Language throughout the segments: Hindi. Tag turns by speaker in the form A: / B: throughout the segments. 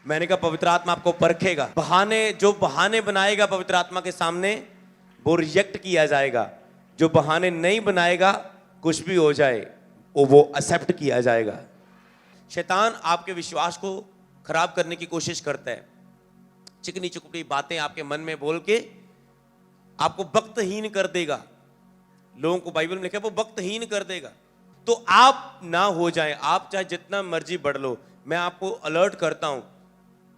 A: मैंने कहा पवित्र आत्मा आपको परखेगा। जो बहाने बनाएगा पवित्र आत्मा के सामने वो रिजेक्ट किया जाएगा। जो बहाने नहीं बनाएगा, कुछ भी हो जाए वो एक्सेप्ट किया जाएगा। शैतान आपके विश्वास को खराब करने की कोशिश करता है। चिकनी चुपड़ी बातें आपके मन में बोल के आपको भक्तहीन कर देगा। लोगों को बाइबल में लिखा है वो भक्तहीन कर देगा। तो आप ना हो जाएं। आप चाहे जितना मर्जी बढ़ लो, मैं आपको अलर्ट करता हूं,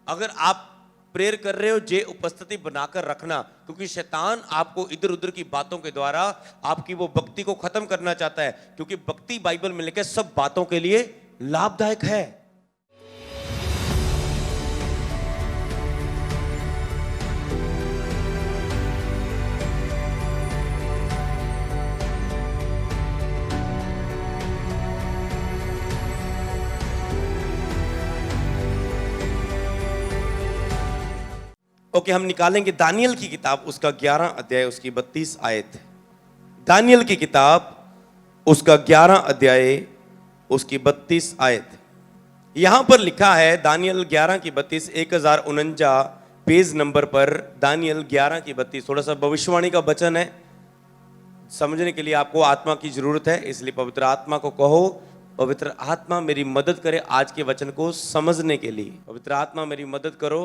A: अगर आप प्रेयर कर रहे हो जे उपस्थिति बनाकर रखना, क्योंकि शैतान आपको इधर उधर की बातों के द्वारा आपकी वो भक्ति को खत्म करना चाहता है। क्योंकि भक्ति बाइबल में लिखा है सब बातों के लिए लाभदायक है। ओके, हम निकालेंगे दानियल की किताब, उसका 11 अध्याय, उसकी 32 आयत। दानियल की किताब, उसका 11 अध्याय, उसकी 32 आयत। यहां पर लिखा है दानियल 11 की 32, 1049 पेज नंबर पर दानियल 11 की 32। थोड़ा सा भविष्यवाणी का वचन है, समझने के लिए आपको आत्मा की जरूरत है, इसलिए पवित्र आत्मा को कहो, पवित्र आत्मा मेरी मदद करे आज के वचन को समझने के लिए। पवित्र आत्मा मेरी मदद करो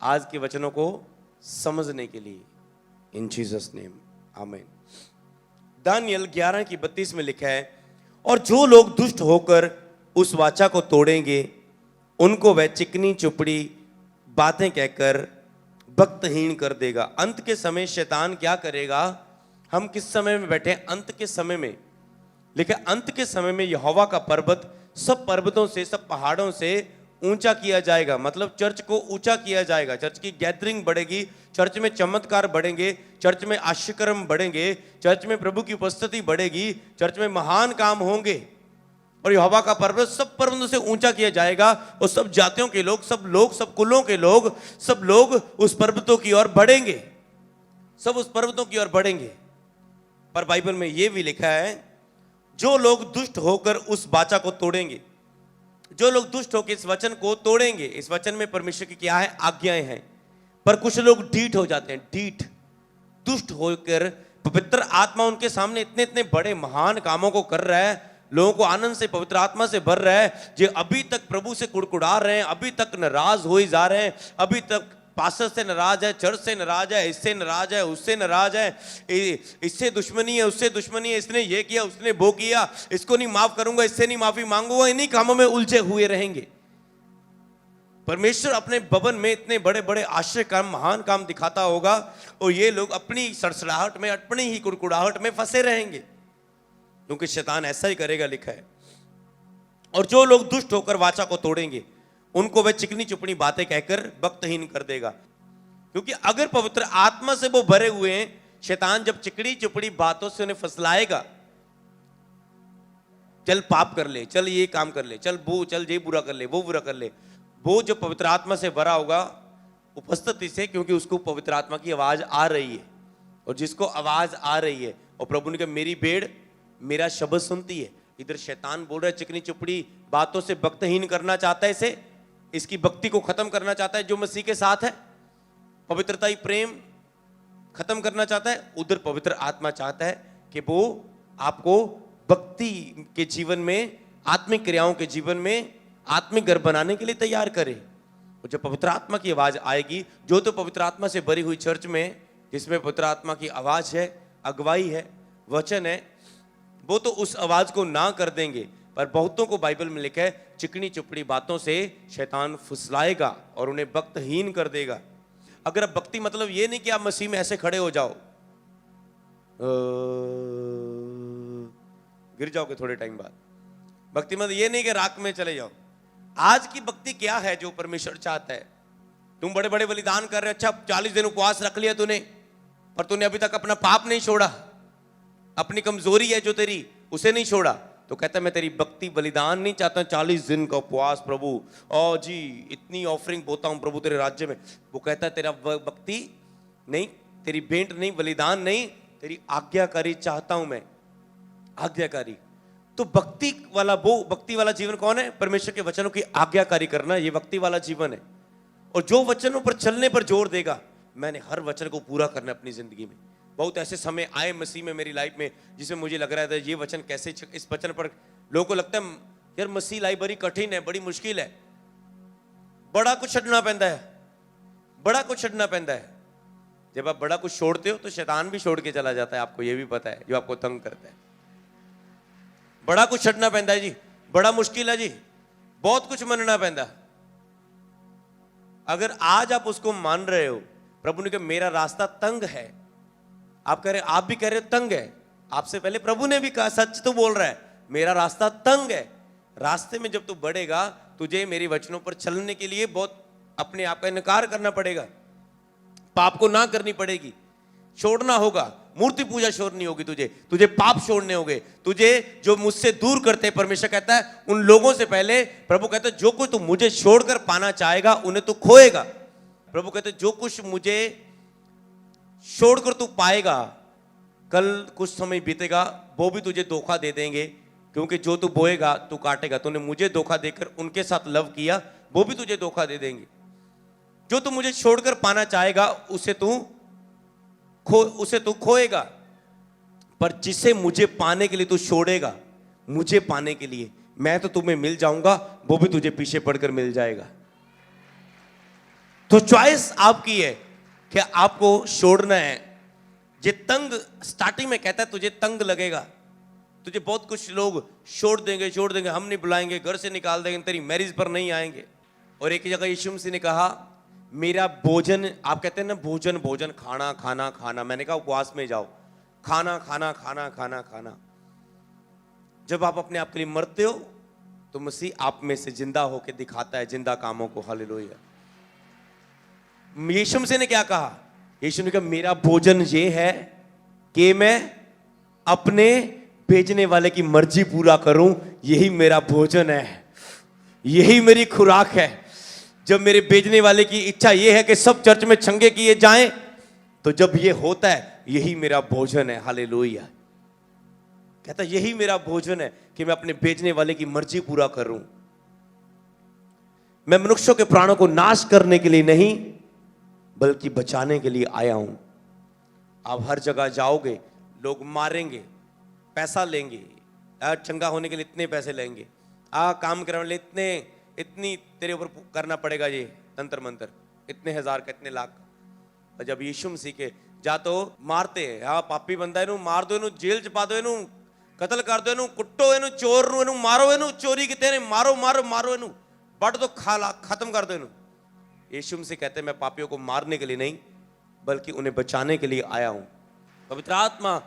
A: आज के वचनों को समझने के लिए, इन जीसस नेम, आमीन। दानियल 11 की 32 में लिखा है, और जो लोग दुष्ट होकर उस वाचा को तोड़ेंगे उनको वह चिकनी चुपड़ी बातें कहकर भक्तहीन कर देगा। अंत के समय शैतान क्या करेगा? हम किस समय में बैठे? अंत के समय में लिखा, अंत के समय में यहोवा का पर्वत सब पर्वतों से, सब पहाड़ों से ऊंचा किया जाएगा। मतलब चर्च को ऊंचा किया जाएगा, चर्च की गैदरिंग बढ़ेगी, चर्च में चमत्कार बढ़ेंगे, चर्च में आश्चर्यक्रम बढ़ेंगे, चर्च में प्रभु की उपस्थिति बढ़ेगी, चर्च में महान काम होंगे। और यहोवा का पर्वत सब पर्वतों से ऊंचा किया जाएगा और सब जातियों के लोग, सब कुलों के लोग, सब लोग उस पर्वतों की ओर बढ़ेंगे, सब उस पर्वतों की ओर बढ़ेंगे। पर बाइबल में यह भी लिखा है, जो लोग दुष्ट होकर उस वाचा को तोड़ेंगे, जो लोग दुष्ट होकर इस वचन को तोड़ेंगे। इस वचन में परमेश्वर की क्या है? आज्ञाएं हैं। पर कुछ लोग ढीठ हो जाते हैं, ढीठ, दुष्ट होकर पवित्र आत्मा उनके सामने इतने इतने बड़े महान कामों को कर रहा है, लोगों को आनंद से पवित्र आत्मा से भर रहा है, जो अभी तक प्रभु से कुड़कुड़ा रहे हैं, अभी तक नाराज हो ही जा रहे हैं, अभी तक पास्टर से नाराज है, चर्च से नाराज है, इससे नाराज है, उससे नाराज है, इससे दुश्मनी है, उससे दुश्मनी है, इसने ये किया, उसने वो किया, इसको नहीं माफ करूंगा, इससे नहीं माफी मांगूंगा, इन्हीं कामों में उलझे हुए रहेंगे। परमेश्वर अपने भवन में इतने बड़े बड़े आश्चर्य काम, महान काम दिखाता होगा और ये लोग अपनी सड़सड़ाहट में, अपनी ही कुड़कुड़ाहट में फंसे रहेंगे, क्योंकि शैतान ऐसा ही करेगा, लिखा है। और जो लोग दुष्ट होकर वाचा को तोड़ेंगे उनको वह चिकनी चुपड़ी बातें कहकर भक्तहीन कर देगा। क्योंकि अगर पवित्र आत्मा से वो भरे हुए हैं, शैतान जब चिकनी चुपड़ी बातों से उन्हें फसलाएगा, चल पाप कर ले, चल ये काम कर ले, चल ये बुरा कर ले, वो बुरा कर ले, वो जो पवित्र आत्मा से भरा होगा उपस्थिति से, क्योंकि उसको पवित्र आत्मा की आवाज आ रही है, और जिसको आवाज आ रही है, और प्रभु ने कहा मेरी भेड़ मेरा शब्द सुनती है। इधर शैतान बोल रहा है चिकनी चुपड़ी बातों से भक्तहीन करना चाहता है, इसे, इसकी भक्ति को खत्म करना चाहता है जो मसीह के साथ है, पवित्रता ही प्रेम खत्म करना चाहता है। उधर पवित्र आत्मा चाहता है कि वो आपको भक्ति के जीवन में, आत्मिक क्रियाओं के जीवन में आत्मिक घर बनाने के लिए तैयार करे। और जब पवित्र आत्मा की आवाज आएगी, जो तो पवित्र आत्मा से भरी हुई चर्च में, जिसमें पवित्र आत्मा की आवाज है, अगुवाई है, वचन है, वो तो उस आवाज को ना कर देंगे। पर बहुतों को बाइबल में लिखा है चिकनी चुपड़ी बातों से शैतान फुसलाएगा और उन्हें भक्तहीन कर देगा। अगर अब भक्ति मतलब ये नहीं कि आप मसीह में ऐसे खड़े हो जाओ, गिर जाओगे थोड़े टाइम बाद। भक्ति मतलब ये नहीं कि राख में चले जाओ। आज की भक्ति क्या है जो परमेश्वर चाहता है? तुम बड़े बड़े बलिदान कर रहे, अच्छा 40 दिन उपवास रख लिया तूने, पर तूने अभी तक अपना पाप नहीं छोड़ा, अपनी कमजोरी है जो तेरी, उसे नहीं छोड़ा, तो कहता है मैं तेरी भक्ति बलिदान नहीं चाहता, 40 दिन का उपवास प्रभु, ओ जी इतनी ऑफरिंग बोता हूं प्रभु तेरे राज्य में। वो कहता है तेरा भक्ति नहीं, तेरी भेंट नहीं, बलिदान नहीं, तेरी आज्ञाकारी चाहता हूं मैं, आज्ञाकारी। तो भक्ति वाला जीवन कौन है? परमेश्वर के वचनों की आज्ञाकारी करना, ये भक्ति वाला जीवन है। और जो वचनों पर चलने पर जोर देगा, मैंने हर वचन को पूरा करना अपनी जिंदगी में। बहुत ऐसे समय आए मसीह में मेरी लाइफ में जिसमें मुझे लग रहा था ये वचन कैसे, इस वचन पर लोगों को लगता है यार मसीह लाइफ बड़ी कठिन है, बड़ी मुश्किल है, बड़ा कुछ छड़ना पैंदा है, बड़ा कुछ छड़ना पैंदा है। जब आप बड़ा कुछ छोड़ते हो तो शैतान भी छोड़ के चला जाता है, आपको ये भी पता है, जो आपको तंग करता है। बड़ा कुछ छड़ना पैंदा है जी, बड़ा मुश्किल है जी, बहुत कुछ मनना पैंदा। अगर आज आप उसको मान रहे हो, प्रभु ने कहा मेरा रास्ता तंग है, आप कह रहे, आप भी कह रहे हो तंग है, आपसे पहले प्रभु ने भी कहा, सच तो बोल रहा है, मेरा रास्ता तंग है। रास्ते में जब तू बढ़ेगा, तुझे मेरे वचनों पर चलने के लिए बहुत अपने आप का इनकार करना पड़ेगा, पाप को ना करनी पड़ेगी, छोड़ना होगा, मूर्ति पूजा छोड़नी होगी, तुझे पाप छोड़ने होंगे, तुझे जो मुझसे दूर करते हैं। परमेश्वर कहता है उन लोगों से पहले, प्रभु कहता है जो कुछ तू मुझे छोड़कर पाना चाहेगा उन्हें तू खोएगा। प्रभु कहते हैं जो कुछ मुझे छोड़कर तू पाएगा, कल कुछ समय बीतेगा वो भी तुझे धोखा दे देंगे, क्योंकि जो तू बोएगा तू काटेगा। तूने मुझे धोखा देकर उनके साथ लव किया, वो भी तुझे धोखा दे देंगे। जो तू मुझे छोड़कर पाना चाहेगा उसे तू खोएगा, पर जिसे मुझे पाने के लिए तू छोड़ेगा, मुझे पाने के लिए मैं तो तुम्हें मिल जाऊंगा, वो भी तुझे पीछे पड़कर मिल जाएगा। तो चॉइस आपकी है कि आपको छोड़ना है। ये तंग स्टार्टिंग में कहता है तुझे तंग लगेगा, तुझे बहुत कुछ लोग छोड़ देंगे, हम नहीं बुलाएंगे, घर से निकाल देंगे, तेरी मैरिज पर नहीं आएंगे। और एक जगह यीशु मसीह ने कहा मेरा भोजन, आप कहते हैं ना भोजन खाना, मैंने कहा उपवास में जाओ, खाना। जब आप अपने आप के लिए मरते हो तो मसीह आप में से जिंदा होकर दिखाता है जिंदा कामों को। हालेलुया। यीशु मसीह ने क्या कहा? यीशु ने कहा मेरा भोजन ये है कि मैं अपने भेजने वाले की मर्जी पूरा करूं, यही मेरा भोजन है, यही मेरी खुराक है। जब मेरे भेजने वाले की इच्छा यह है कि सब चर्च में छंगे किए जाएं, तो जब ये होता है यही मेरा भोजन है। हालेलुया। कहता यही मेरा भोजन है कि मैं अपने भेजने वाले की मर्जी पूरा करूं। मैं मनुष्यों के प्राणों को नाश करने के लिए नहीं, बल्कि बचाने के लिए आया हूं। आप हर जगह जाओगे, लोग मारेंगे, पैसा लेंगे, चंगा होने के लिए इतने पैसे लेंगे, काम करने वाले इतनी तेरे ऊपर करना पड़ेगा, ये तंत्र मंत्र, इतने हजार का, इतने लाख का। और जब यीशु मसीह के जा तो मारते हैं, पापी बंदा इनू मार दो, इनू जेल च पा दो, इनू कत्ल कर दो, इनू कुट्टो, इनू चोर नू इनू मारो, इनू चोरी किते ने मारो इनू बट दो, खत्म कर दो इनू। यीशु मसीह कहते हैं मैं पापियों को मारने के लिए नहीं, बल्कि उन्हें बचाने के लिए आया हूं। पवित्र आत्मा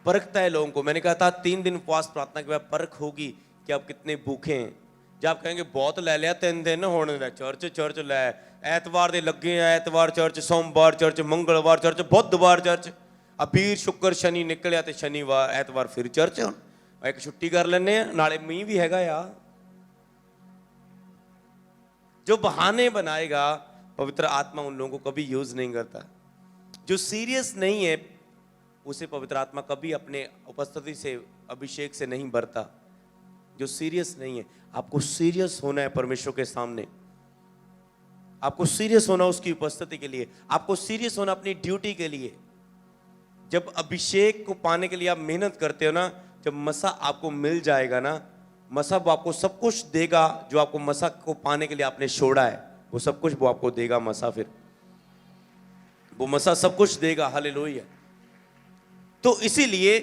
A: परखता है लोगों को। मैंने कहा था 3 दिन उपवास प्रार्थना के बाद परख होगी कि आप कितने भूखे हैं। जब आप कहेंगे बहुत ले लिया, 3 दिन होने चर्च लै, ऐतवार दे लगे, ऐतवार चर्च, सोमवार चर्च, मंगलवार चर्च, बुधवार चर्च, अबीर शुक्र शनि निकलिया तो शनिवार ऐतवार फिर चर्च। एक छुट्टी कर लेने, नाले मींह भी हैगा यार। जो बहाने बनाएगा पवित्र आत्मा उन लोगों को कभी यूज नहीं करता। जो सीरियस नहीं है उसे पवित्र आत्मा कभी अपने उपस्थिति से, अभिषेक से नहीं भरता। जो सीरियस नहीं है, आपको सीरियस होना है परमेश्वर के सामने, आपको सीरियस होना उसकी उपस्थिति के लिए, आपको सीरियस होना अपनी ड्यूटी के लिए। जब अभिषेक को पाने के लिए आप मेहनत करते हो ना, जब मसा आपको मिल जाएगा ना, मसा वो आपको सब कुछ देगा जो आपको मसा को पाने के लिए आपने छोड़ा है, वो सब कुछ वो आपको देगा मसा। फिर वो मसा सब कुछ देगा। हालेलुया। तो इसीलिए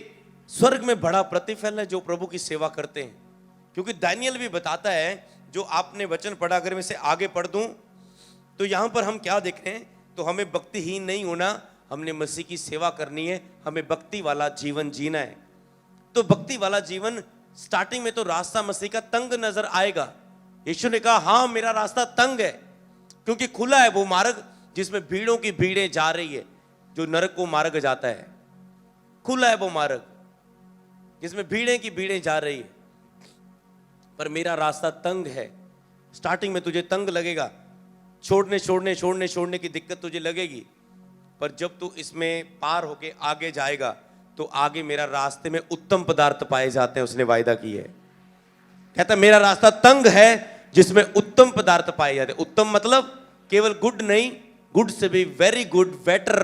A: स्वर्ग में बड़ा प्रतिफल है जो प्रभु की सेवा करते हैं, क्योंकि दानियल भी बताता है, जो आपने वचन पढ़ा, अगर मैं इसे आगे पढ़ दूं तो यहां पर हम क्या देख रहे हैं, तो हमें भक्तिहीन नहीं होना, हमने मसीह की सेवा करनी है, हमें भक्ति वाला जीवन जीना है। तो भक्ति वाला जीवन, स्टार्टिंग में तो रास्ता मसीह का तंग नजर आएगा। यीशु ने कहा हाँ मेरा रास्ता तंग है, क्योंकि खुला है वो मार्ग जिसमें भीड़ों की भीड़ें जा रही है, जो नरक को मार्ग जाता है। खुला है वो मार्ग जिसमें भीड़ें की भीड़ें जा रही है, पर मेरा रास्ता तंग है। स्टार्टिंग में तुझे तंग लगेगा, छोड़ने की दिक्कत तुझे लगेगी, पर जब तू इसमें पार होके आगे जाएगा तो आगे मेरा रास्ते में उत्तम पदार्थ पाए जाते हैं, उसने वायदा की है। कहता मेरा रास्ता तंग है जिसमें उत्तम पदार्थ पाए जाते हैं। उत्तम मतलब केवल गुड नहीं, गुड से भी वेरी गुड, बेटर,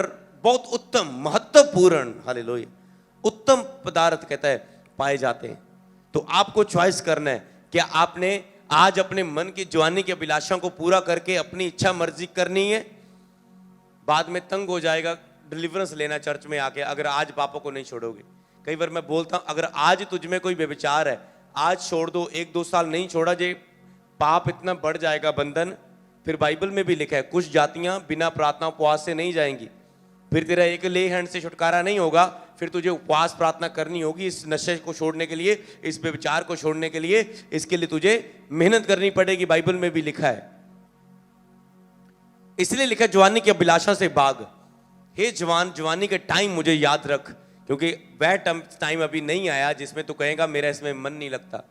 A: बहुत उत्तम, महत्वपूर्ण, हालेलुया, उत्तम पदार्थ कहता है पाए जाते हैं। तो आपको चॉइस करना है, क्या आपने आज अपने मन की जवानी की अभिलाषाओं को पूरा करके अपनी इच्छा मर्जी करनी है? बाद में तंग हो जाएगा डिलीवरेंस लेना चर्च में आके, अगर आज पापों को नहीं छोड़ोगे। कई बार मैं बोलता हूं, अगर आज तुझ में कोई व्यभिचार है, आज छोड़ दो, 1-2 साल नहीं छोड़ा जे, पाप इतना बढ़ जाएगा बंधन। फिर बाइबल में भी लिखा है कुछ जातियां बिना प्रार्थना उपवास से नहीं जाएंगी। फिर तेरा एक ले हैंड से छुटकारा नहीं होगा, फिर तुझे उपवास प्रार्थना करनी होगी इस नशे को छोड़ने के लिए, इस व्यभिचार को छोड़ने के लिए। इसके लिए तुझे मेहनत करनी पड़ेगी, बाइबल में भी लिखा है। इसलिए लिखा जवानी की अभिलाषा से भाग। हे जवान, जवानी के टाइम मुझे याद रख, क्योंकि वह टाइम अभी नहीं आया जिसमें तू कहेगा मेरा इसमें मन नहीं लगता।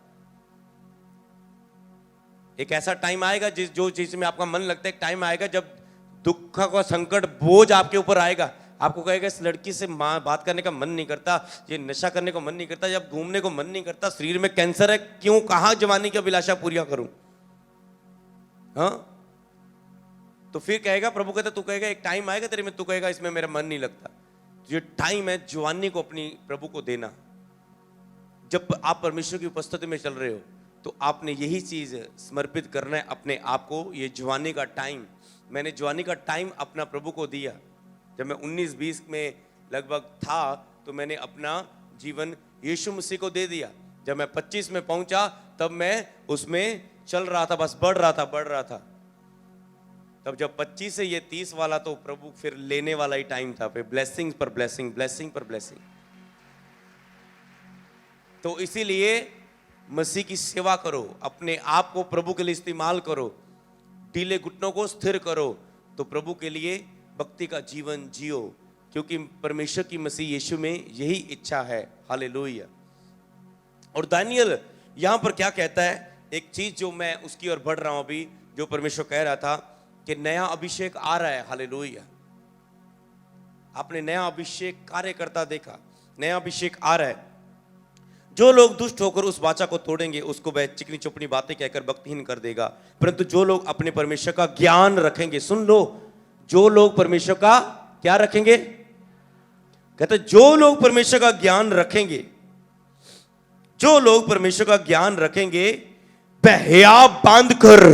A: एक ऐसा टाइम आएगा जो चीज में आपका मन लगता है, एक टाइम आएगा जब दुख का संकट बोझ आपके ऊपर आएगा, आपको कहेगा इस लड़की से बात करने का मन नहीं करता, ये नशा करने को मन नहीं करता, जब घूमने को मन नहीं करता, शरीर में कैंसर है, क्यों कहां जवानी की अभिलाषा पूरी करूं? हाँ, तो फिर कहेगा, प्रभु कहता, तू कहेगा एक टाइम आएगा तेरे में, तू कहेगा इसमें मेरा मन नहीं लगता। ये टाइम है जवानी को अपनी प्रभु को देना। जब आप परमेश्वर की उपस्थिति में चल रहे हो तो आपने यही चीज समर्पित करना है अपने आप को। ये जवानी का टाइम, मैंने जवानी का टाइम अपना प्रभु को दिया। जब मैं 19-20 में लगभग था तो मैंने अपना जीवन यीशु मसीह को दे दिया। जब मैं 25 में पहुंचा तब मैं उसमें चल रहा था, बस बढ़ रहा था। तब जब 25 से ये 30 वाला, तो प्रभु फिर लेने वाला ही टाइम था, फिर ब्लेसिंग पर ब्लेसिंग, ब्लेसिंग पर ब्लेसिंग। तो इसीलिए मसीह की सेवा करो, अपने आप को प्रभु के लिए इस्तेमाल करो, ढीले घुटनों को स्थिर करो, तो प्रभु के लिए भक्ति का जीवन जियो, क्योंकि परमेश्वर की मसीह यीशु में यही इच्छा है। हालेलुया। और दानियल यहां पर क्या कहता है, एक चीज जो मैं उसकी ओर बढ़ रहा हूं अभी, जो परमेश्वर कह रहा था कि नया अभिषेक आ रहा है। हालेलुया। आपने नया अभिषेक कार्यकर्ता देखा, नया अभिषेक आ रहा है। जो लोग दुष्ट होकर उस वाचा को तोड़ेंगे उसको वह चिकनी चुपनी बातें कहकर भक्तिहीन कर देगा, परंतु जो लोग अपने परमेश्वर का ज्ञान रखेंगे, सुन लो, जो लोग परमेश्वर का क्या रखेंगे, कहते जो लोग परमेश्वर का ज्ञान रखेंगे, जो लोग परमेश्वर का ज्ञान रखेंगे वह हियाव बांधकर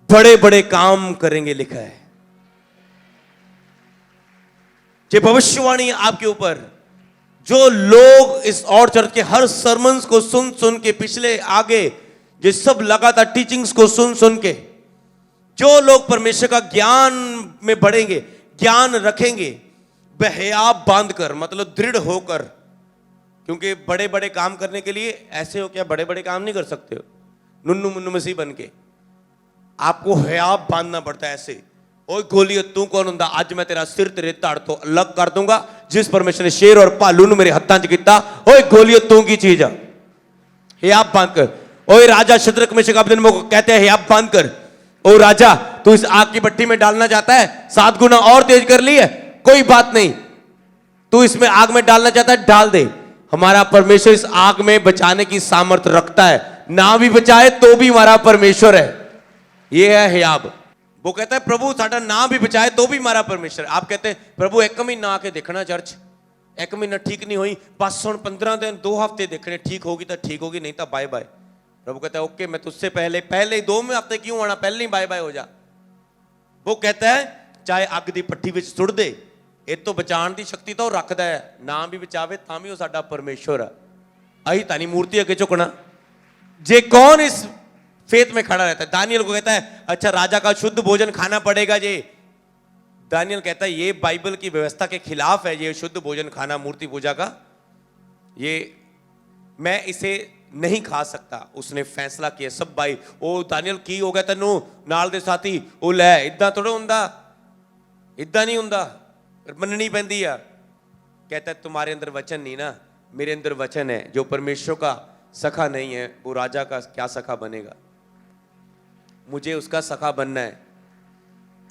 A: बड़े बड़े काम करेंगे, लिखा है। ये भविष्यवाणी आपके ऊपर। जो लोग इस और चर्च के हर सरमन्स को सुन सुन के, पिछले आगे ये सब लगातार टीचिंग्स को सुन सुन के, जो लोग परमेश्वर का ज्ञान में बढ़ेंगे, ज्ञान रखेंगे, वह हियाव बांधकर, मतलब दृढ़ होकर, क्योंकि बड़े बड़े काम करने के लिए ऐसे हो क्या बड़े बड़े काम नहीं कर सकते हो नुन्नू मुन्नू मसीह बन के, आपको हियाव बांधना पड़ता है ऐसे। ओए गोलियत तू कौन हुंदा, आज मैं तेरा सिर तेरे धड़ तो अलग कर दूंगा, जिस परमेश्वर ने शेर और भालू नु मेरे हत्थां च कीता, ओए गोलियत तू की चीज आ, हियाव बांध कर। ओए राजा शद्रक मेशक अबेदनगो को कहते हैं हियाव बांध कर, ओ राजा तू इस आग की भट्टी में डालना चाहता है, 7 गुना और तेज कर ली है, कोई बात नहीं, तू इसमें आग में डालना चाहता है, डाल दे। हमारा परमेश्वर इस आग में बचाने की सामर्थ रखता है, ना भी बचाए तो भी हमारा परमेश्वर है। ये है हियाव। वो कहता है प्रभु साडा ना भी बचाए तो भी हमारा परमेश्वर। आप कहते हैं प्रभु एक महीना आके देखना चर्च, एक महीना ठीक नहीं हुई, बस हुण 15 दिन 2 हफ्ते देखने, ठीक होगी तो ठीक होगी, नहीं तो बाय बाय। प्रभु कहता है ओके, मैं तुझसे पहले ही 2 हफ्ते क्यों आना, पहले ही बाय बाय हो जा। वो कहता है चाहे अग दी पट्टी विच सुट दे, ਇਹ ਤੋਂ ਬਚਾਉਣ ਦੀ ਸ਼ਕਤੀ ਤਾਂ ਉਹ ਰੱਖਦਾ ਹੈ, ਨਾ ਵੀ ਬਚਾਵੇ ਤਾਂ ਵੀ ਉਹ ਸਾਡਾ ਪਰਮੇਸ਼ਵਰ ਹੈ। ਅਸੀਂ ਤਾਂ ਨਹੀਂ ਮੂਰਤੀ ਅੱਗੇ ਝੁਕਣਾ। जे कौन इस फेथ में खड़ा रहता है, दानियल को कहता है अच्छा राजा का शुद्ध भोजन खाना पड़ेगा जी। दानियल कहता है ये बाइबल की व्यवस्था के खिलाफ है, ये शुद्ध भोजन खाना मूर्ति पूजा का, ये मैं इसे नहीं खा सकता। उसने फैसला किया। सब भाई ओ दानियल की हो गया तेनू नाल दे साथी, ओ लै इदा थोड़ा हुंदा, इदा नहीं हुंदा, मननी पैंदी आ। कहता है तुम्हारे अंदर वचन नहीं ना, मेरे अंदर वचन है। जो परमेश्वर का सखा नहीं है वो राजा का क्या सखा बनेगा। मुझे उसका सखा बनना है।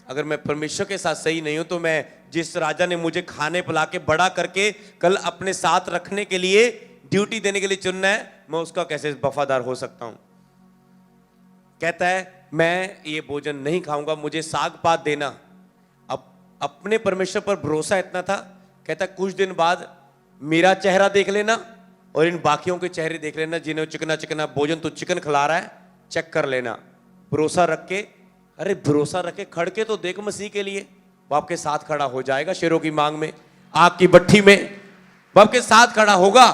A: अगर मैं परमेश्वर के साथ सही नहीं हूं तो मैं जिस राजा ने मुझे खाने पिला के बड़ा करके कल अपने साथ रखने के लिए ड्यूटी देने के लिए चुनना है, मैं उसका कैसे वफादार हो सकता हूं। कहता है मैं ये भोजन नहीं खाऊंगा, मुझे साग पात देना। अब अपने परमेश्वर पर भरोसा इतना था, कहता कुछ दिन बाद मेरा चेहरा देख लेना और इन बाकियों के चेहरे देख लेना, जिन्हें चिकना चिकना भोजन तो चिकन खिला रहा है, चेक कर लेना। भरोसा रख के, अरे भरोसा रख के खड़के तो देख मसीह के लिए, वो आपके साथ खड़ा हो जाएगा। शेरों की मांग में, आग की भट्ठी में वो आपके साथ खड़ा होगा।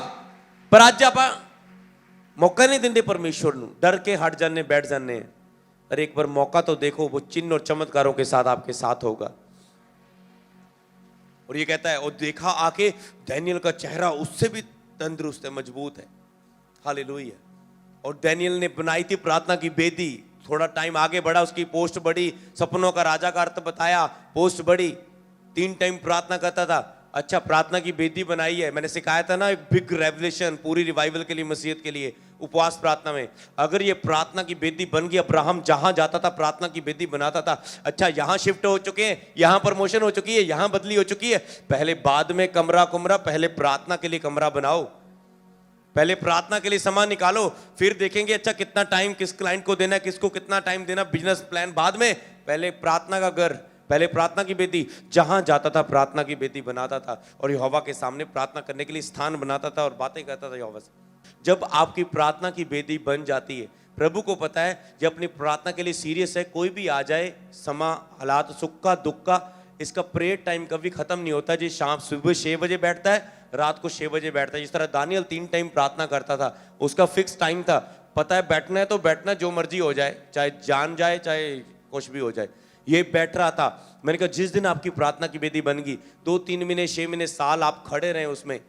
A: पर आज आप मौका नहीं देंगे परमेश्वर ਨੂੰ, डर के हट जाने बैठ जाने। अरे एक बार मौका तो देखो, वो चिन्ह और चमत्कारों के साथ आपके साथ होगा। और ये कहता है, और देखा आके दानियल का चेहरा उससे भी तंदुरुस्त है, मजबूत है। हालेलुया। और दानियल ने बनाई थी प्रार्थना की बेदी, थोड़ा टाइम आगे बढ़ा, उसकी पोस्ट बढ़ी, सपनों का राजा का अर्थ बताया, पोस्ट बढ़ी, 3 टाइम प्रार्थना करता था। अच्छा, प्रार्थना की बेदी बनाई है, मैंने सिखाया था ना, एक बिग रेवलेशन पूरी रिवाइवल के लिए, मसीहत के लिए, उपवास प्रार्थना में। अगर ये प्रार्थना की बेदी बन गई, अब्राहम जहां जाता था प्रार्थना की बेदी बनाता था। अच्छा, यहां शिफ्ट हो चुके हैं, यहां प्रमोशन हो चुकी है, यहां बदली हो चुकी है, पहले बाद में कमरा कुमरा, पहले प्रार्थना के लिए कमरा बनाओ, पहले प्रार्थना के लिए समय निकालो, फिर देखेंगे अच्छा कितना टाइम किस क्लाइंट को देना, किसको कितना टाइम देना, बिजनेस प्लान बाद में, पहले प्रार्थना का घर, पहले प्रार्थना की बेदी। जहां जाता था प्रार्थना की बेदी बनाता था और यहोवा के सामने प्रार्थना करने के लिए स्थान बनाता था और बातें करता था यहोवा से। जब आपकी प्रार्थना की बेदी बन जाती है, प्रभु को पता है जब अपनी प्रार्थना के लिए सीरियस है, कोई भी आ जाए, समा हालात सुख का दुख का, इसका प्रेयर टाइम कभी खत्म नहीं होता। जी शाम सुबह 6 बजे बैठता है, रात को 6 बजे बैठता है। जिस तरह दानियल 3 टाइम प्रार्थना करता था, उसका फिक्स टाइम था, पता है बैठना है तो बैठना, जो मर्जी हो जाए, चाहे जान जाए चाहे कुछ भी हो जाए, ये बैठ रहा था। मैंने कहा जिस दिन आपकी प्रार्थना की बेदी बन गई, 2-3 महीने 6 महीने साल आप खड़े रहे उसमें,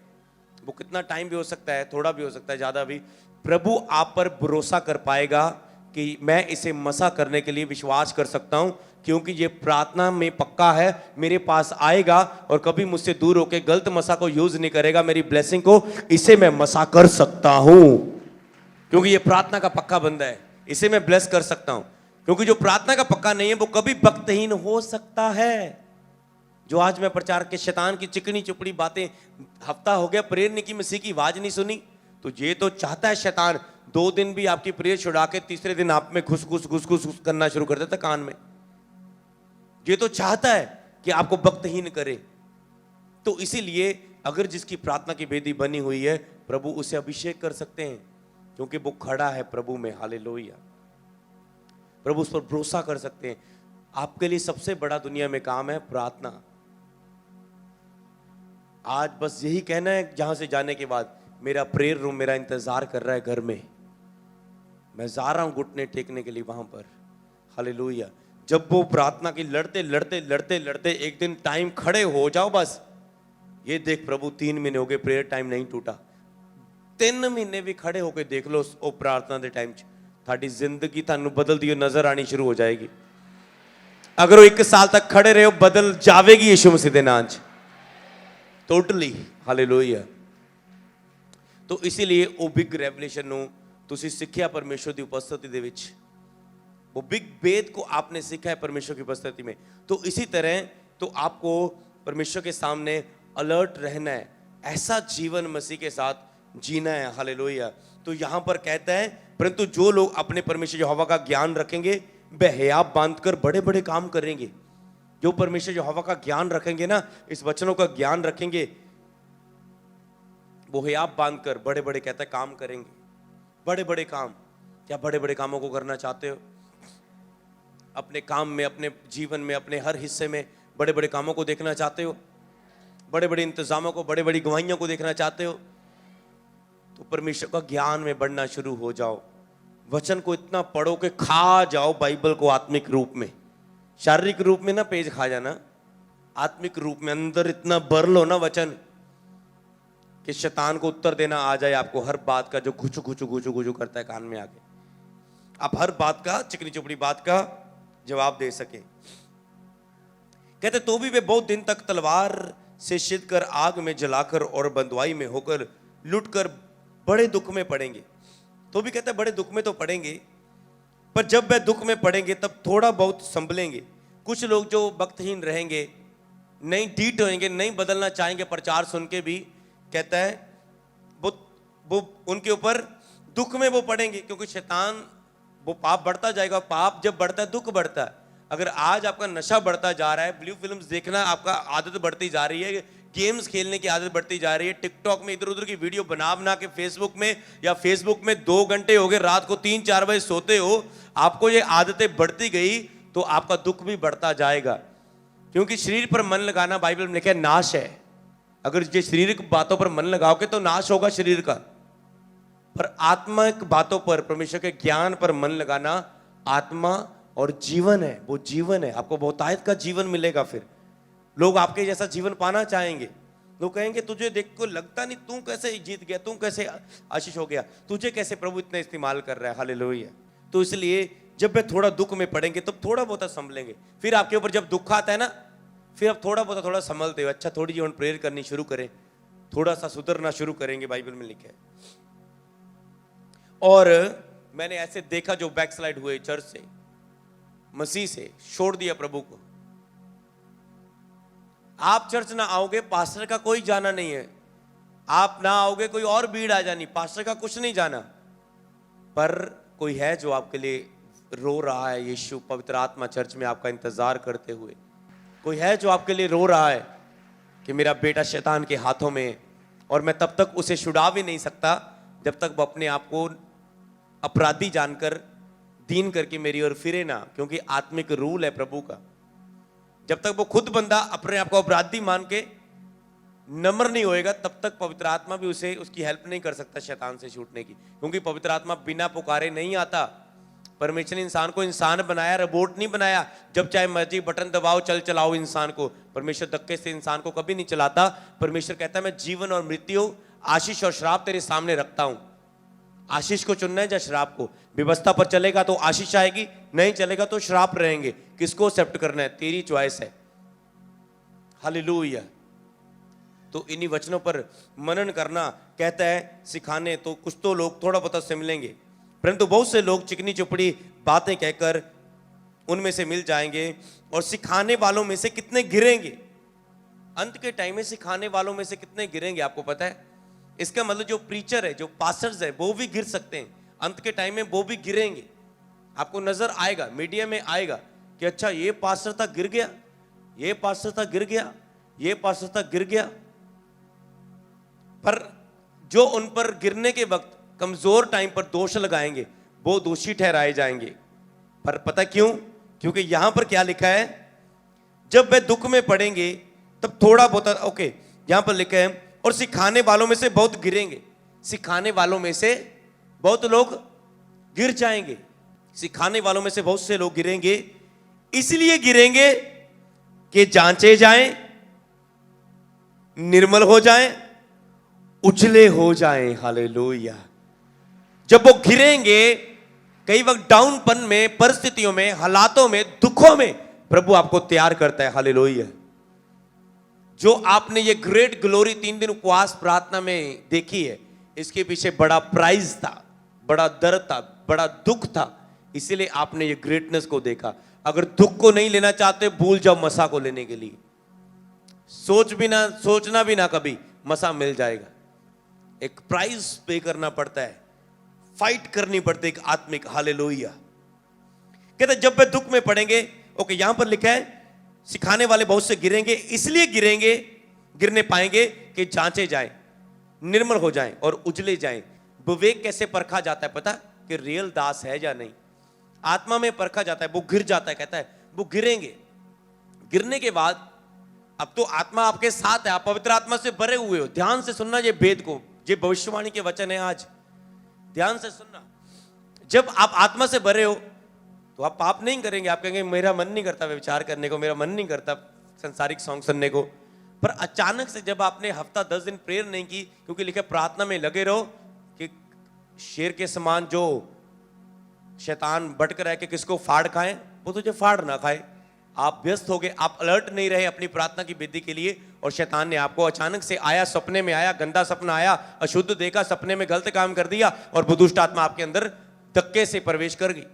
A: वो कितना टाइम भी हो सकता है, थोड़ा भी हो सकता है, ज्यादा भी, प्रभु आप पर भरोसा कर पाएगा कि मैं इसे मसा करने के लिए विश्वास कर सकता हूं, क्योंकि ये प्रार्थना में पक्का है, मेरे पास आएगा और कभी मुझसे दूर होकर गलत मसा को यूज नहीं करेगा, मेरी ब्लेसिंग को इसे मैं मसा कर सकता हूं, क्योंकि ये प्रार्थना का पक्का बंदा है, इसे मैं ब्लेस कर सकता हूं। क्योंकि जो प्रार्थना का पक्का नहीं है वो कभी भक्तहीन हो सकता है। जो आज मैं प्रचार के शैतान की चिकनी चुपड़ी बातें, हफ्ता हो गया प्रेयर नहीं की, मसीह की आवाज नहीं सुनी, तो ये तो चाहता है शैतान 2 दिन भी आपकी प्रेयर छुड़ा के तीसरे दिन आप में घुस घुस करना शुरू कर देता कान में। ये तो चाहता है कि आपको भक्तहीन करे। तो इसीलिए अगर जिसकी प्रार्थना की बेदी बनी हुई है, प्रभु उसे अभिषेक कर सकते हैं, क्योंकि वो खड़ा है प्रभु में। हालेलुया। प्रभु उस पर भरोसा कर सकते हैं। आपके लिए सबसे बड़ा दुनिया में काम है प्रार्थना। आज बस यही कहना है जहां से जाने के बाद, मेरा प्रेयर रूम मेरा इंतजार कर रहा है घर में, मैं जा रहा हूं घुटने टेकने के लिए वहां पर। हालेलुया। जब वो प्रार्थना की लड़ते लड़ते लड़ते लड़ते एक दिन टाइम खड़े हो जाओ, बस ये देख प्रभु 3 महीने हो गए प्रेयर टाइम नहीं टूटा, 3 महीने भी खड़े होकर देख लो वो प्रार्थना के टाइम थाड़ी जिंदगी थानू बदलती नजर आनी शुरू हो जाएगी। अगर वो 1 साल तक खड़े रहे हो, बदल जाएगी यीशु मसीह दे नाम च टोटली। हालेलुया। तो इसीलिए वो बिग रेवलेशन ਨੂੰ ਤੁਸੀਂ ਸਿੱਖਿਆ परमेश्वर की उपस्थिति ਦੇ ਵਿੱਚ, वो बिग भेद को आपने सीखा है परमेश्वर की उपस्थिति में। तो इसी तरह तो आपको परमेश्वर के सामने अलर्ट रहना है, ऐसा जीवन मसीह के साथ जीना है। हालेलुया। तो यहां पर कहता है, परंतु जो लोग अपने परमेश्वर यहोवा का ज्ञान रखेंगे वे हियाव बांधकर बड़े बड़े काम करेंगे। जो परमेश्वर यहोवा का ज्ञान रखेंगे ना, इस वचनों का ज्ञान रखेंगे, वो हियाव बांधकर बड़े बड़े कहता है काम करेंगे। बड़े बड़े काम, क्या बड़े बड़े कामों को करना चाहते हो? अपने काम में, अपने जीवन में, अपने हर हिस्से में बड़े बड़े कामों को देखना चाहते हो? बड़े बड़े इंतजामों को, बड़े बड़ी गवाहियों को देखना चाहते हो? तो परमेश्वर का ज्ञान में बढ़ना शुरू हो जाओ। वचन को इतना पढ़ो कि खा जाओ बाइबल को आत्मिक रूप में। शारीरिक रूप में ना पेज खा जाना, आत्मिक रूप में अंदर इतना भर लो ना वचन कि शैतान को उत्तर देना आ जाए आपको। हर बात का जो घुचू घुचू घुचू घुचू करता है कान में आके, आप हर बात का, चिकनी चुपड़ी बात का जवाब दे सके। कहते तो भी वे बहुत दिन तक तलवार से शिद कर, आग में जलाकर और बंधुआई में होकर लुट कर बड़े दुख में पड़ेंगे। तो भी कहते बड़े दुख में तो पड़ेंगे, पर जब वे दुख में पड़ेंगे तब थोड़ा बहुत संभलेंगे। कुछ लोग जो भक्तहीन रहेंगे, नहीं डीट होंगे, नहीं बदलना चाहेंगे प्रचार सुन के भी, कहता है वो उनके ऊपर दुख में वो पड़ेंगे, क्योंकि शैतान वो पाप बढ़ता जाएगा। पाप जब बढ़ता है दुख बढ़ता है। अगर आज आपका नशा बढ़ता जा रहा है, ब्लू फिल्म्स देखना आपका आदत बढ़ती जा रही है, गेम्स खेलने की आदत बढ़ती जा रही है, टिकटॉक में इधर उधर की वीडियो बना बना के फेसबुक में, या फेसबुक में 2 घंटे हो गए, रात को 3-4 बजे सोते हो, आपको ये आदतें बढ़ती गई तो आपका दुख भी बढ़ता जाएगा। क्योंकि शरीर पर मन लगाना बाइबल में लिखा है नाश है। अगर ये शारीरिक बातों पर मन लगाओगे तो नाश होगा शरीर का, पर आत्मिक बातों पर, परमेश्वर के ज्ञान पर मन लगाना आत्मा और जीवन है। वो जीवन है, आपको बहुतायत का जीवन मिलेगा। फिर लोग आपके जैसा जीवन पाना चाहेंगे। लोग कहेंगे तुझे देख को लगता नहीं, तू कैसे जीत गया, तू कैसे आशीष हो गया, तुझे कैसे प्रभु इतना इस्तेमाल कर रहा है। हालेलुया। तो इसलिए जब वे थोड़ा दुख में पड़ेंगे तब थोड़ा बहुत संभलेंगे। फिर आपके ऊपर जब दुख आता है ना, फिर आप थोड़ा बहुत थोड़ा संभलते हो। अच्छा, थोड़ी जीवन प्रेयर करनी शुरू करें, थोड़ा सा सुधरना शुरू करेंगे, बाइबल में लिखा है। और मैंने ऐसे देखा जो बैकस्लाइड हुए चर्च से, मसीह से, छोड़ दिया प्रभु को। आप चर्च ना आओगे, पास्टर का कोई जाना नहीं है। आप ना आओगे, कोई और भीड़ आ जानी, पास्टर का कुछ नहीं जाना। पर कोई है जो आपके लिए रो रहा है। यीशु पवित्र आत्मा चर्च में आपका इंतजार करते हुए, कोई है जो आपके लिए रो रहा है कि मेरा बेटा शैतान के हाथों में, और मैं तब तक उसे छुड़ा भी नहीं सकता जब तक वो अपने आप को अपराधी जानकर दीन करके मेरी ओर फिरे ना। क्योंकि आत्मिक रूल है प्रभु का। जब तक वो खुद बंदा अपने आप को अपराधी मान के नम्र नहीं होएगा, तब तक पवित्र आत्मा भी उसे उसकी हेल्प नहीं कर सकता शैतान से छूटने की। क्योंकि पवित्र आत्मा बिना पुकारे नहीं आता। परमेश्वर ने इंसान को इंसान बनाया, रोबोट नहीं बनाया। जब चाहे मर्जी बटन दबाओ, चल चलाओ इंसान को। परमेश्वर धक्के से इंसान को कभी नहीं चलाता। परमेश्वर कहता है मैं जीवन और मृत्यु, आशीष और श्राप तेरे सामने रखता हूं। आशीष को चुनना है या श्राप को? व्यवस्था पर चलेगा तो आशीष आएगी, नहीं चलेगा तो श्राप रहेंगे। किसको एक्सेप्ट करना है, तेरी चॉइस है। हालेलुया। तो इन्हीं वचनों पर मनन करना कहता है सिखाने। तो कुछ तो लोग थोड़ा बहुत संभलेंगे, परंतु बहुत से लोग चिकनी चुपड़ी बातें कहकर उनमें से मिल जाएंगे। और सिखाने वालों में से कितने गिरेंगे? अंत के टाइम में सिखाने वालों में से कितने गिरेंगे आपको पता है? इसका मतलब जो प्रीचर है, जो पास्टर्स है, वो भी गिर सकते हैं। अंत के टाइम में वो भी गिरेंगे। आपको नजर आएगा, मीडिया में आएगा कि अच्छा ये पास्टर तक गिर गया, ये पास्टर तक गिर गया, ये पास्टर तक गिर गया। पर जो उन पर गिरने के वक्त कमजोर टाइम पर दोष लगाएंगे, वो दोषी ठहराए जाएंगे। पर पता क्यों? क्योंकि यहां पर क्या लिखा है, जब वे दुख में पड़ेंगे तब थोड़ा बहुत, ओके, यहां पर लिखा है और सिखाने वालों में से बहुत गिरेंगे। सिखाने वालों में से बहुत लोग गिर जाएंगे। सिखाने वालों में से बहुत से लोग गिरेंगे। इसलिए गिरेंगे कि जांचे जाएं, निर्मल हो जाएं, उजले हो जाएं। हालेलुया। जब वो गिरेंगे, कई वक्त डाउनपन में, परिस्थितियों में, हालातों में, दुखों में प्रभु आपको तैयार करता है। हालेलुया। जो आपने ये ग्रेट ग्लोरी 3 दिन उपवास प्रार्थना में देखी है, इसके पीछे बड़ा प्राइज था, बड़ा दर्द था, बड़ा दुख था। इसीलिए आपने ये ग्रेटनेस को देखा। अगर दुख को नहीं लेना चाहते, भूल जाओ मसा को लेने के लिए। सोचना भी ना कभी, मसा मिल जाएगा। एक प्राइस पे करना पड़ता है, फाइट करनी पड़ती है एक आत्मिक। हालेलुया। कहते जब वे दुख में पड़ेंगे, ओके, यहां पर लिखा है सिखाने वाले बहुत से गिरेंगे। इसलिए गिरेंगे, गिरने पाएंगे कि जांचे जाएं, निर्मल हो जाएं और उजले जाएं। विवेक कैसे परखा जाता है पता? कि रियल दास है या नहीं। आत्मा में परखा जाता है। वो गिर जाता है, कहता है वो गिरेंगे। गिरने के बाद अब तो आत्मा आपके साथ है, आप पवित्र आत्मा से भरे हुए हो। ध्यान से सुनना ये भेद को, ये भविष्यवाणी के वचन है आज, ध्यान से सुनना। जब आप आत्मा से भरे हो तो आप पाप नहीं करेंगे। आप कहेंगे मेरा मन नहीं करता विचार करने को, मेरा मन नहीं करता संसारिक सॉन्ग सुनने को। पर अचानक से जब आपने हफ्ता 10 दिन प्रेयर नहीं की, क्योंकि लिखा प्रार्थना में लगे रहो कि शेर के समान जो शैतान भटक रहा है कि किसको फाड़ खाए, वो तुझे फाड़ ना खाए। आप व्यस्त हो गए, आप अलर्ट नहीं रहे अपनी प्रार्थना की विधि के लिए, और शैतान ने आपको अचानक से आया, सपने में आया, गंदा सपना आया, अशुद्ध देखा, सपने में गलत काम कर दिया, और बुदुष्ट आत्मा आपके अंदर धक्के से प्रवेश कर गई।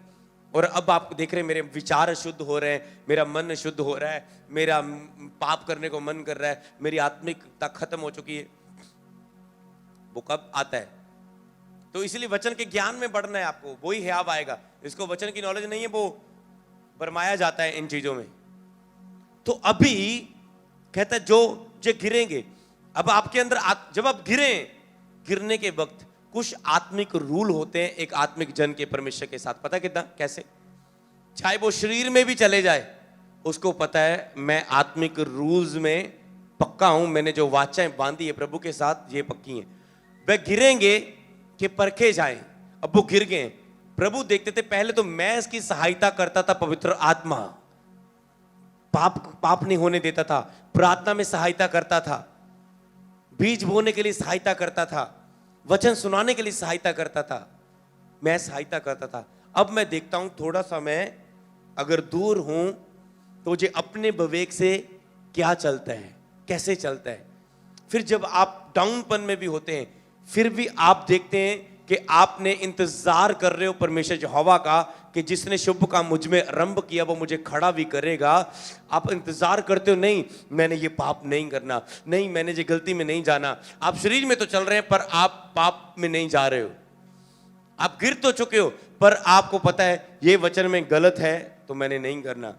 A: और अब आप देख रहे हैं मेरे विचार शुद्ध हो रहे हैं, मेरा मन शुद्ध हो रहा है, मेरा पाप करने को मन कर रहा है, मेरी आत्मिकता खत्म हो चुकी है। वो कब आता है? तो इसलिए वचन के ज्ञान में बढ़ना है आपको, वही हियाव आएगा। इसको वचन की नॉलेज नहीं है, वो भरमाया जाता है इन चीजों में। तो अभी कहता है जो गिरेंगे, अब आपके अंदर जब आप गिरने के वक्त कुछ आत्मिक रूल होते हैं एक आत्मिक जन के परमेश्वर के साथ। पता कितना कैसे? चाहे वो शरीर में भी चले जाए, उसको पता है मैं आत्मिक रूल्स में पक्का हूं, मैंने जो वाचाएं बांधी है प्रभु के साथ ये पक्की हैं। वे गिरेंगे कि परखे जाएं। अब वो गिर गए, प्रभु देखते थे पहले तो मैं इसकी सहायता करता था, पवित्र आत्मा पाप नहीं होने देता था, प्रार्थना में सहायता करता था, बीज बोने के लिए सहायता करता था, वचन सुनाने के लिए सहायता करता था, मैं सहायता करता था। अब मैं देखता हूं थोड़ा सा मैं अगर दूर हूं तो मुझे अपने विवेक से क्या चलता है, कैसे चलता है। फिर जब आप डाउनपन में भी होते हैं, फिर भी आप देखते हैं कि आपने इंतजार कर रहे हो परमेश्वर यहोवा का कि जिसने शुभ काम मुझ में आरंभ किया वो मुझे खड़ा भी करेगा। आप इंतजार करते हो, नहीं मैंने ये पाप नहीं करना, नहीं मैंने ये गलती में नहीं जाना। आप शरीर में तो चल रहे हैं पर आप पाप में नहीं जा रहे हो। आप गिर तो चुके हो पर आपको पता है ये वचन में गलत है तो मैंने नहीं करना।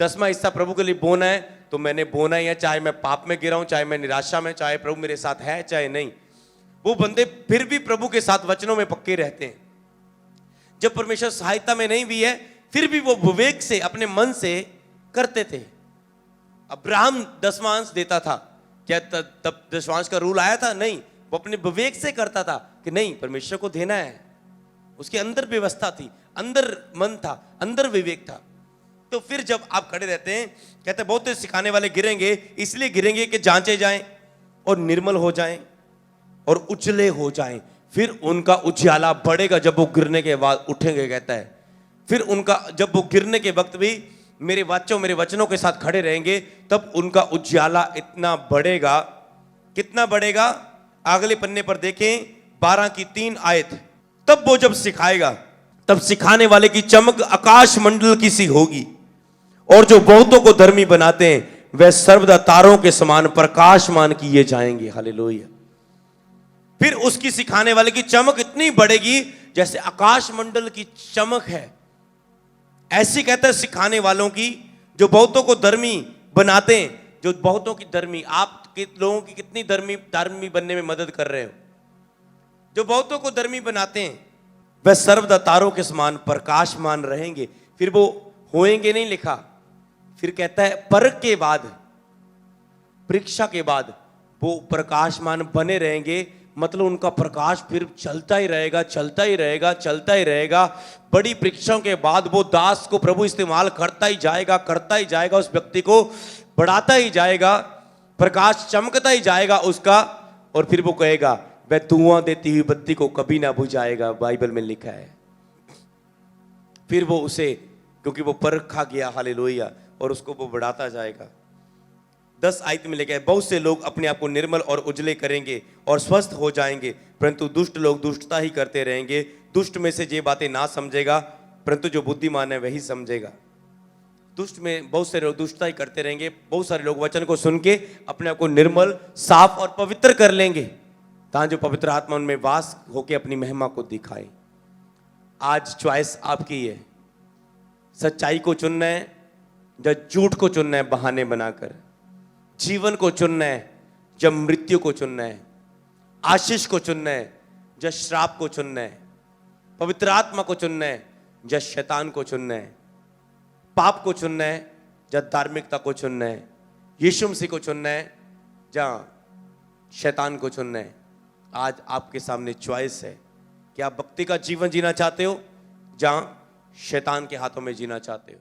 A: 10वां हिस्सा प्रभु के लिए बोना है तो मैंने बोना ही है, चाहे मैं पाप में गिरा हूं, चाहे मैं निराशा में, चाहे प्रभु मेरे साथ है चाहे नहीं। वो बंदे फिर भी प्रभु के साथ वचनों में पक्के रहते हैं। जब परमेश्वर सहायता में नहीं भी है फिर भी वो विवेक से अपने मन से करते थे। अब्राहम 10वां देता था, क्या तब 10वां का रूल आया था? नहीं, वो अपने विवेक से करता था कि नहीं परमेश्वर को देना है। उसके अंदर व्यवस्था थी, अंदर मन था, अंदर विवेक था। तो फिर जब आप खड़े रहते हैं, कहते हैं बहुत सिखाने वाले गिरेंगे, इसलिए गिरेंगे कि जांचे जाएं और निर्मल हो जाएं और उजले हो जाएं, फिर उनका उजाला बढ़ेगा जब वो गिरने के बाद उठेंगे। कहता है फिर उनका जब वो गिरने के वक्त भी मेरे वचनों के साथ खड़े रहेंगे तब उनका उजाला इतना बढ़ेगा। कितना बढ़ेगा? अगले पन्ने पर देखें 12 की 3 आयत। तब वो जब सिखाएगा तब सिखाने वाले की चमक आकाश मंडल की सी होगी और जो बहुतों को धर्मी बनाते हैं वह सर्वदा तारों के समान प्रकाशमान किए जाएंगे। हालेलुया। फिर उसकी सिखाने वाले की चमक इतनी बढ़ेगी जैसे आकाश मंडल की चमक है। ऐसी कहता है सिखाने वालों की जो बहुतों को धर्मी बनाते हैं। जो बहुतों की धर्मी, आप लोगों की कितनी धर्मी बनने में मदद कर रहे हो? जो बहुतों को धर्मी बनाते हैं वह सर्वदा तारों के समान प्रकाशमान रहेंगे। फिर वो होएंगे नहीं लिखा, फिर कहता है परख के बाद, परीक्षा के बाद वो प्रकाशमान बने रहेंगे। मतलब उनका प्रकाश फिर चलता ही रहेगा, चलता ही रहेगा, चलता ही रहेगा। बड़ी परीक्षाओं के बाद वो दास को प्रभु इस्तेमाल करता ही जाएगा, करता ही जाएगा, उस व्यक्ति को बढ़ाता ही जाएगा, प्रकाश चमकता ही जाएगा उसका। और फिर वो कहेगा वह धुआं देती हुई बत्ती को कभी ना बुझाएगा, बाइबल में लिखा है। फिर वो उसे, क्योंकि वो परखा गया, हालेलुया, और उसको वो बढ़ाता जाएगा। 10 आयत में लिखा है बहुत से लोग अपने आप को निर्मल और उजले करेंगे और स्वस्थ हो जाएंगे, परंतु दुष्ट लोग दुष्टता ही करते रहेंगे। दुष्ट में से ये बातें ना समझेगा, परंतु जो बुद्धिमान है वही समझेगा। दुष्ट में बहुत सारे लोग दुष्टता ही करते रहेंगे। बहुत सारे लोग वचन को सुन के अपने आप को निर्मल, साफ और पवित्र कर लेंगे ताकि जो पवित्र आत्मा उनमें वास होकर अपनी महिमा को दिखाए। आज चॉइस आपकी है, सच्चाई को चुनना है या झूठ को चुनना है बहाने बनाकर, जीवन को चुनना है जब मृत्यु को चुनना है, आशीष को चुनना है जब श्राप को चुनना है, पवित्र आत्मा को चुनना है जब शैतान को चुनना है, पाप को चुनना है जब धार्मिकता को चुनना है, यीशु मसीह को चुनना है जहां शैतान को चुनना है। आज आपके सामने चॉइस है कि आप भक्ति का जीवन जीना चाहते हो जहां शैतान के हाथों में जीना चाहते हो।